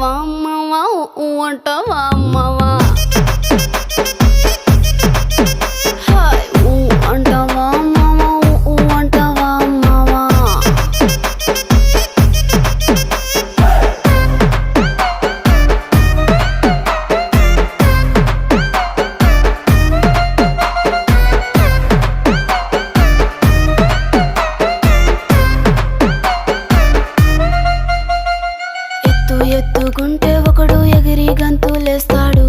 అంటావా అమ్మవా ఊ అంటావా అమ్మవా హాయ్ ఊ అంటావా అమ్మవా ఊ అంటావా అమ్మవా ఎత్తుకుంటే ఒకడు ఎగిరి గంతులేస్తాడు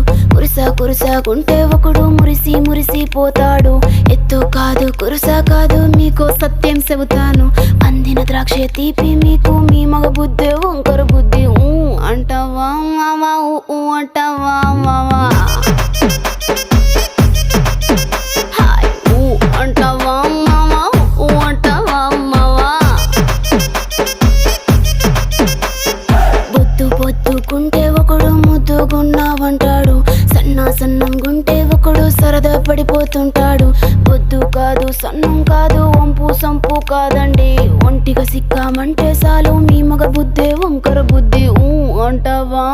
కురుసాకుంటే ఒకడు మురిసి పోతాడు ఎత్తు కాదు కురుసా కాదు మీకో సత్యం చెబుతాను అందిన ద్రాక్ష తీపి మీకు మీ మగ బుద్ధి వంకర బుద్ధి ఊ అంటావా మావా ఊ అంటావా మావా హాయ్ ఊ అంటావా మావా ఊ అంటావా మావా పొద్దుకుంటే ఒకడు ముద్దుగున్నావంటాడు సన్నం గుంటే ఒకడు సరదా పడిపోతుంటాడు పొద్దు కాదు సన్నం కాదు వంపు సంపు కాదండి ఒంటిగా సిక్కామంటే చాలు మీ మగ బుద్ధి వంకర బుద్ధి ఊ అంటావా